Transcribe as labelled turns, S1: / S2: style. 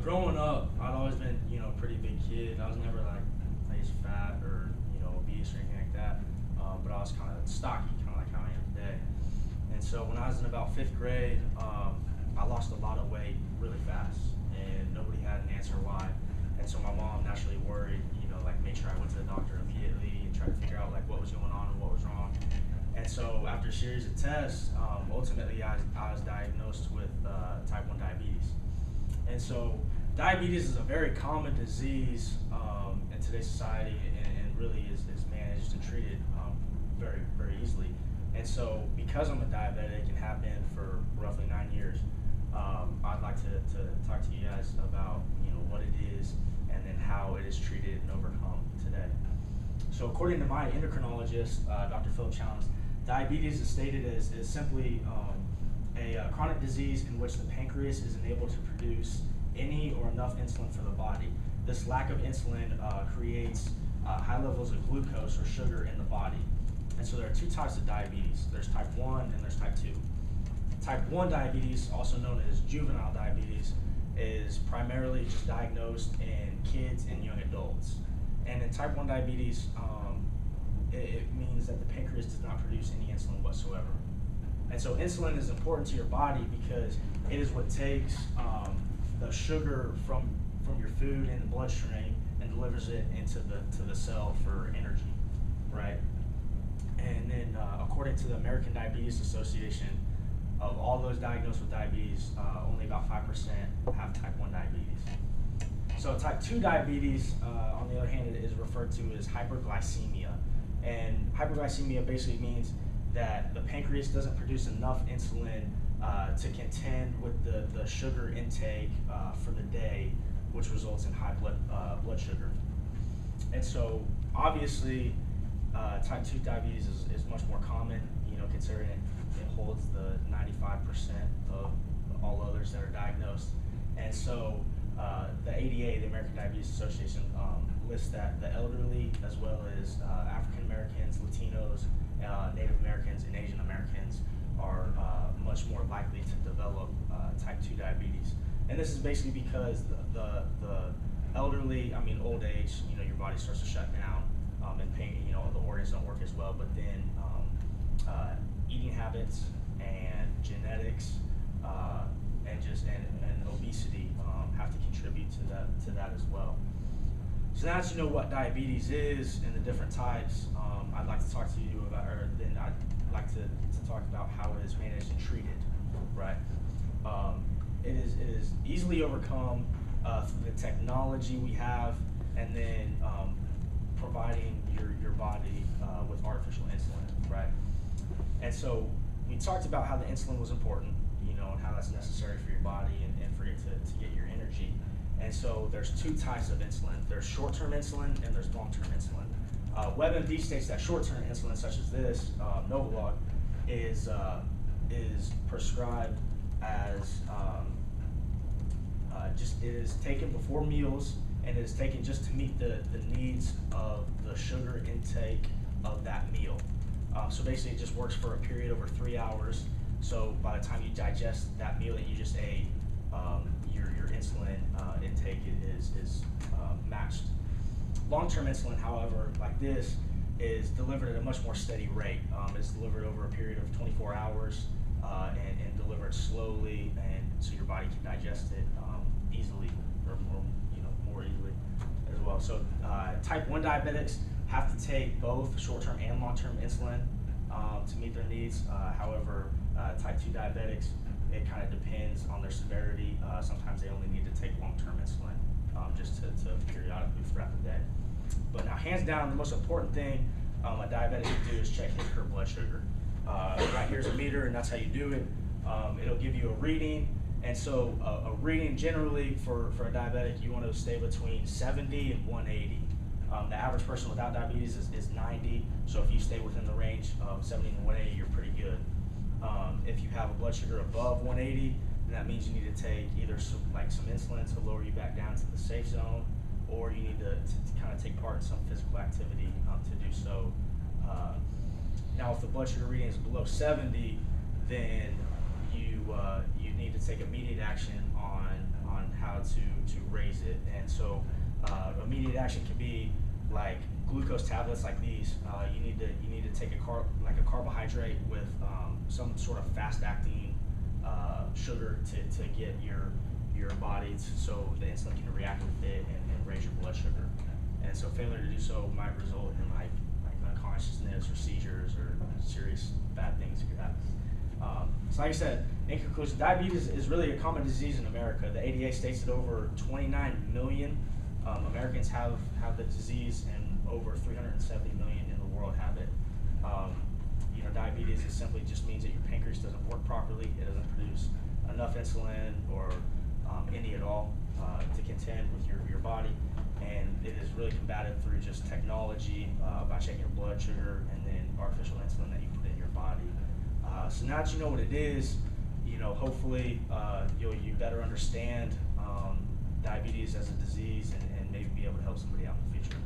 S1: Growing up, I'd always been, a pretty big kid. I was never like fat or, obese or anything like that. But I was kind of stocky, kind of like how I am today. And so when I was in about fifth grade, I lost a lot of weight really fast, and nobody had an answer why. And so my mom naturally worried, like made sure I went to the doctor immediately and tried to figure out like what was going on and what was wrong. And so after a series of tests, ultimately I was diagnosed with type 1 diabetes. And so diabetes is a very common disease in today's society, and really is managed and treated very, very easily. And so because I'm a diabetic and have been for roughly 9 years, I'd like to talk to you guys about what it is and then how it is treated and overcome today. So according to my endocrinologist, Dr. Philip Challenge, diabetes is stated as simply a chronic disease in which the pancreas is unable to produce any or enough insulin for the body. This lack of insulin creates high levels of glucose or sugar in the body. And so there are two types of diabetes. There's type 1 and there's type 2. Type 1 diabetes, also known as juvenile diabetes, is primarily just diagnosed in kids and young adults. And in type 1 diabetes, it means that the pancreas does not produce any insulin whatsoever. And so insulin is important to your body because it is what takes the sugar from your food in the bloodstream and delivers it into the cell for energy, right? And then according to the American Diabetes Association, of all those diagnosed with diabetes, only about 5% have type 1 diabetes. So type 2 diabetes, on the other hand, is referred to as hyperglycemia. And hyperglycemia basically means that the pancreas doesn't produce enough insulin to contend with the sugar intake for the day, which results in high blood sugar. And so obviously type 2 diabetes is much more common, considering it holds the 95% of all others that are diagnosed. And so the ADA, the American Diabetes Association, lists that the elderly, as well as African Americans, Latinos, Native Americans, and Asian Americans are much more likely to develop type 2 diabetes. And this is basically because the elderly, old age, your body starts to shut down, and pain, the organs don't work as well, but then eating habits and genetics and obesity have to contribute to that as well. So now that you know what diabetes is and the different types, I'd like to talk to you about, or then I'd like to talk about how it is managed and treated, right? It is easily overcome through the technology we have, and then providing your body with artificial insulin, right? And so we talked about how the insulin was important, and how that's necessary for your body and for it to get your energy. And so there's two types of insulin. There's short-term insulin and there's long-term insulin. WebMD states that short-term insulin, such as this, Novolog, is prescribed as it is taken before meals, and it is taken just to meet the needs of the sugar intake of that meal. So basically it just works for a period over 3 hours. So by the time you digest that meal that you just ate, your insulin intake is matched. Long-term insulin, however, like this, is delivered at a much more steady rate. It's delivered over a period of 24 hours and delivered slowly, and so your body can digest it easily, or more easily as well. So type 1 diabetics have to take both short-term and long-term insulin to meet their needs. However, type 2 diabetics, it kind of depends on their severity. Sometimes they only need to take long-term insulin just to periodically throughout the day. But now, hands down, the most important thing a diabetic can do is check his or her blood sugar. Right here's a meter, and that's how you do it. It'll give you a reading. And so a reading generally for a diabetic, you want to stay between 70 and 180. The average person without diabetes is 90, so if you stay within the range of 70 and 180, you're pretty good. If you have a blood sugar above 180, then that means you need to take either some insulin to lower you back down to the safe zone, or you need to kind of take part in some physical activity to do so. Now, if the blood sugar reading is below 70, then you you need to take immediate action on how to raise it. And so immediate action can be like glucose tablets like these. You need to take a carbohydrate with some sort of fast acting sugar to get your body so the insulin can react with it and raise your blood sugar. And so failure to do so might result in like unconsciousness or seizures or serious bad things that could happen. So like I said, in conclusion, diabetes is really a common disease in America. The ADA states that over 29 million Americans have the disease, and over 370 million in the world have it. Diabetes is simply just means that your pancreas doesn't work properly. It doesn't produce enough insulin or any at all to contend with your body. And it is really combated through just technology by checking your blood sugar and then artificial insulin that you put in your body. So now that you know what it is, hopefully you better understand diabetes as a disease and maybe be able to help somebody out in the future.